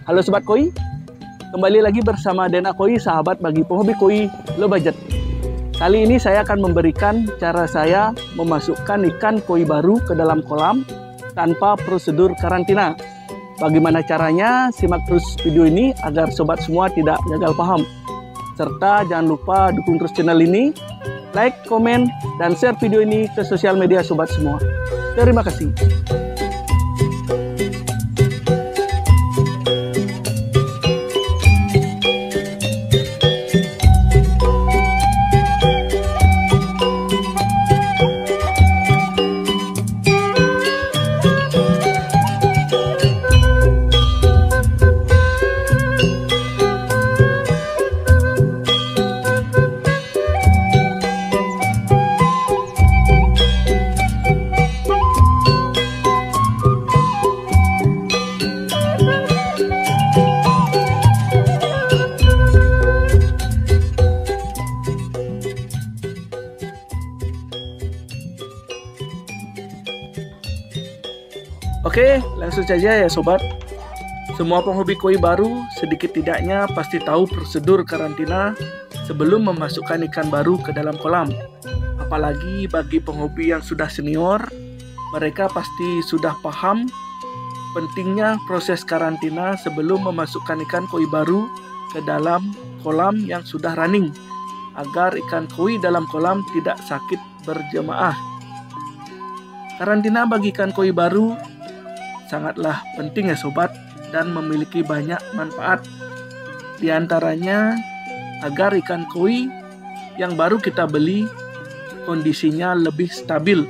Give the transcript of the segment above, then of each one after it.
Halo Sobat Koi, kembali lagi bersama Dena Koi, sahabat bagi penghobi koi low budget. Kali ini saya akan memberikan cara saya memasukkan ikan koi baru ke dalam kolam tanpa prosedur karantina. Bagaimana caranya? Simak terus video ini agar sobat semua tidak gagal paham. Serta jangan lupa dukung terus channel ini, like, komen, dan share video ini ke sosial media sobat semua. Terima kasih. Oke, langsung saja ya sobat. Semua penghobi koi baru sedikit tidaknya pasti tahu prosedur karantina sebelum memasukkan ikan baru ke dalam kolam. Apalagi bagi penghobi yang sudah senior, mereka pasti sudah paham pentingnya proses karantina sebelum memasukkan ikan koi baru ke dalam kolam yang sudah running, agar ikan koi dalam kolam tidak sakit berjemaah. Karantina bagi ikan koi baru sangatlah penting ya sobat, dan memiliki banyak manfaat. Di antaranya agar ikan koi yang baru kita beli kondisinya lebih stabil.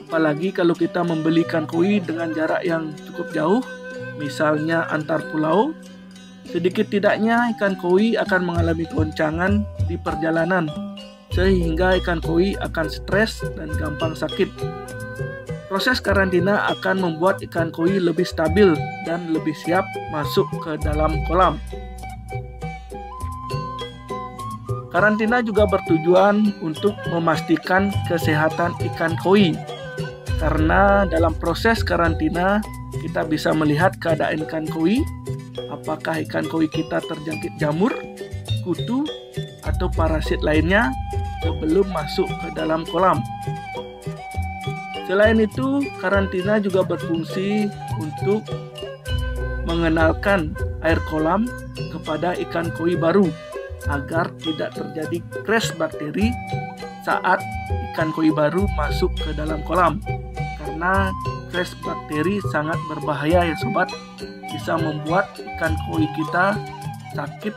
Apalagi kalau kita membeli ikan koi dengan jarak yang cukup jauh, misalnya antar pulau, sedikit tidaknya ikan koi akan mengalami goncangan di perjalanan, sehingga ikan koi akan stres dan gampang sakit. Proses karantina akan membuat ikan koi lebih stabil dan lebih siap masuk ke dalam kolam. Karantina juga bertujuan untuk memastikan kesehatan ikan koi. Karena dalam proses karantina kita bisa melihat keadaan ikan koi, apakah ikan koi kita terjangkit jamur, kutu, atau parasit lainnya sebelum masuk ke dalam kolam. Selain itu, karantina juga berfungsi untuk mengenalkan air kolam kepada ikan koi baru agar tidak terjadi crash bakteri saat ikan koi baru masuk ke dalam kolam. Karena crash bakteri sangat berbahaya ya sobat, bisa membuat ikan koi kita sakit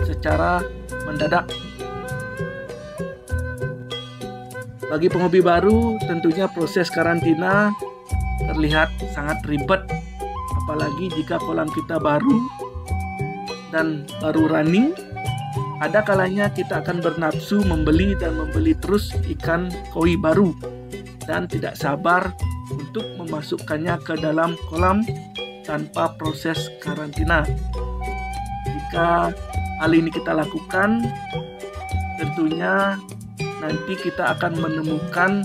secara mendadak. Bagi penghobi baru, tentunya proses karantina terlihat sangat ribet, apalagi jika kolam kita baru dan baru running. Ada kalanya kita akan bernafsu membeli terus ikan koi baru dan tidak sabar untuk memasukkannya ke dalam kolam tanpa proses karantina. Jika hal ini kita lakukan, tentunya nanti kita akan menemukan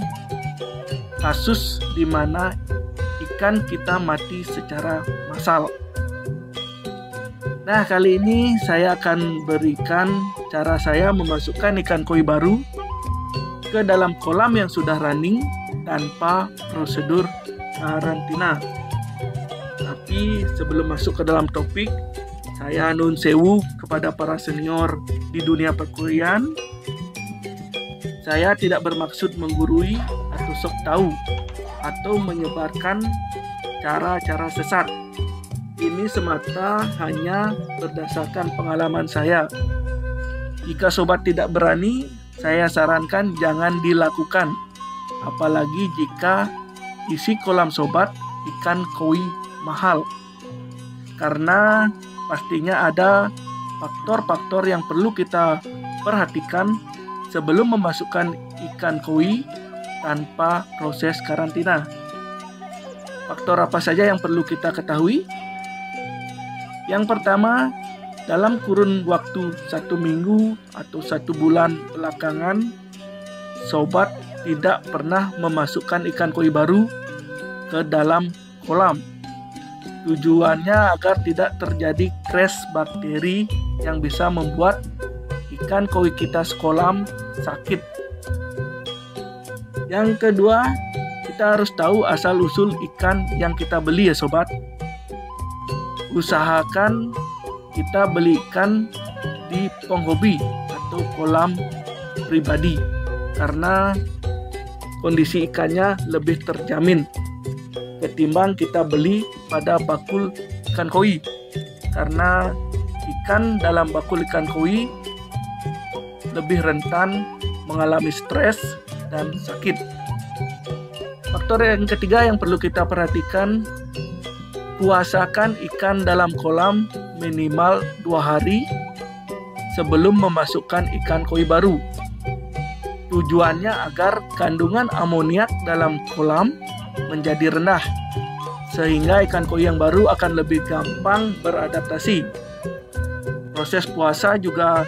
kasus di mana ikan kita mati secara massal. Nah, kali ini saya akan berikan cara saya memasukkan ikan koi baru ke dalam kolam yang sudah running tanpa prosedur karantina. Tapi sebelum masuk ke dalam topik, saya nun sewu kepada para senior di dunia perkoian. Saya tidak bermaksud menggurui atau sok tahu atau menyebarkan cara-cara sesat. Ini semata hanya berdasarkan pengalaman saya. Jika sobat tidak berani, saya sarankan jangan dilakukan. Apalagi jika isi kolam sobat ikan koi mahal. Karena pastinya ada faktor-faktor yang perlu kita perhatikan sebelum memasukkan ikan koi tanpa proses karantina. Faktor apa saja yang perlu kita ketahui? Yang pertama, dalam kurun waktu 1 minggu atau 1 bulan belakangan, sobat tidak pernah memasukkan ikan koi baru ke dalam kolam. Tujuannya agar tidak terjadi crash bakteri yang bisa membuat ikan koi kita sekolam sakit. Yang kedua, kita harus tahu asal-usul ikan yang kita beli ya sobat. Usahakan kita beli ikan di penghobi atau kolam pribadi karena kondisi ikannya lebih terjamin ketimbang kita beli pada bakul ikan koi, karena ikan dalam bakul ikan koi lebih rentan mengalami stres dan sakit. Faktor yang ketiga yang perlu kita perhatikan, puasakan ikan dalam kolam minimal 2 hari sebelum memasukkan ikan koi baru. Tujuannya agar kandungan amoniak dalam kolam menjadi rendah, sehingga ikan koi yang baru akan lebih gampang beradaptasi. Proses puasa juga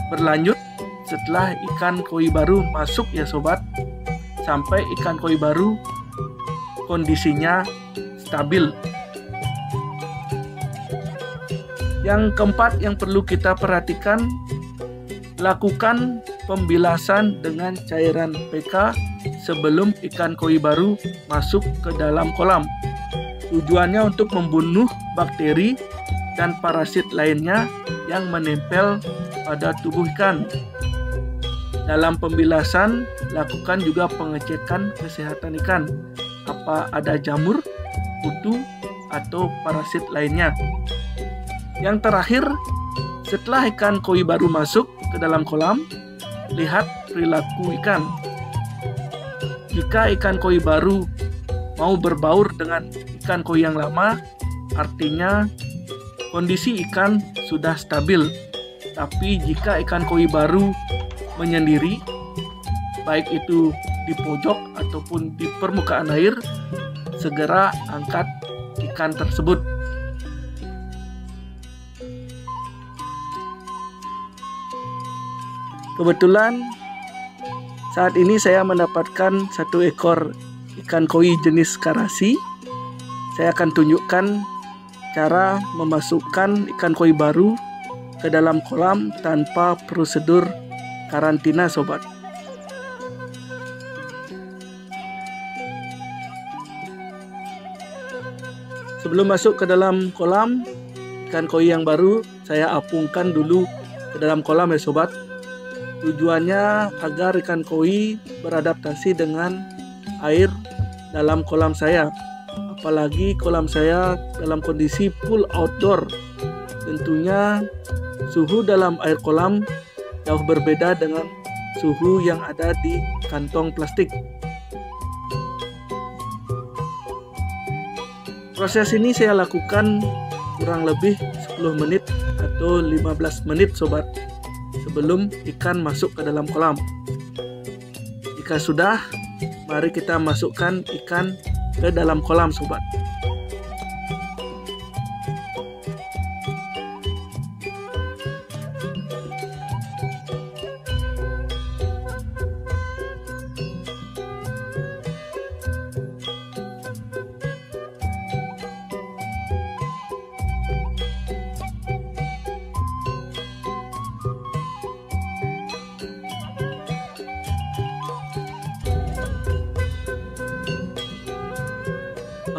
berlanjut setelah ikan koi baru masuk ya sobat, sampai ikan koi baru kondisinya stabil. Yang keempat yang perlu kita perhatikan, lakukan pembilasan dengan cairan PK sebelum ikan koi baru masuk ke dalam kolam. Tujuannya untuk membunuh bakteri dan parasit lainnya yang menempel pada tubuh ikan. Dalam pembilasan, lakukan juga pengecekan kesehatan ikan, apa ada jamur, kutu, atau parasit lainnya. Yang terakhir, setelah ikan koi baru masuk ke dalam kolam, lihat perilaku ikan. Jika ikan koi baru mau berbaur dengan ikan koi yang lama, artinya kondisi ikan sudah stabil. Tapi jika ikan koi baru menyendiri, baik itu di pojok ataupun di permukaan air, segera angkat ikan tersebut. Kebetulan saat ini saya mendapatkan 1 ekor ikan koi jenis karasi. Saya akan tunjukkan cara memasukkan ikan koi baru ke dalam kolam tanpa prosedur karantina sobat. Sebelum masuk ke dalam kolam, ikan koi yang baru saya apungkan dulu ke dalam kolam ya sobat. Tujuannya agar ikan koi beradaptasi dengan air dalam kolam saya. Apalagi kolam saya dalam kondisi full outdoor. Tentunya suhu dalam air kolam jauh berbeda dengan suhu yang ada di kantong plastik. Proses ini saya lakukan kurang lebih 10 menit atau 15 menit sobat, sebelum ikan masuk ke dalam kolam. Jika sudah, mari kita masukkan ikan ke dalam kolam sobat.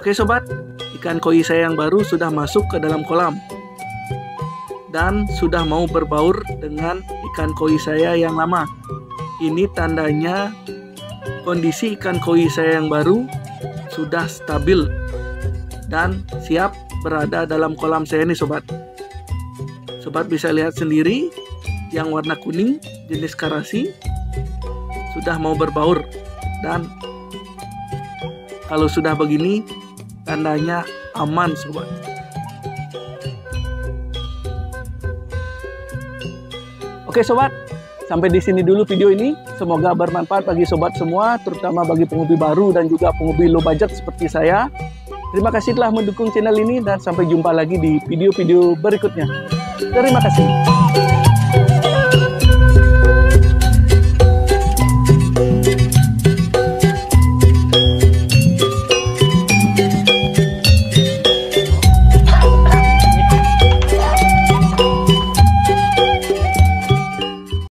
Oke sobat, ikan koi saya yang baru sudah masuk ke dalam kolam dan sudah mau berbaur dengan ikan koi saya yang lama. Ini tandanya kondisi ikan koi saya yang baru sudah stabil dan siap berada dalam kolam saya ini sobat. Sobat bisa lihat sendiri, yang warna kuning jenis karasi sudah mau berbaur, dan kalau sudah begini tandanya aman sobat. Oke sobat, sampai di sini dulu video ini. Semoga bermanfaat bagi sobat semua, terutama bagi penghobi baru dan juga penghobi low budget seperti saya. Terima kasih telah mendukung channel ini dan sampai jumpa lagi di video-video berikutnya. Terima kasih.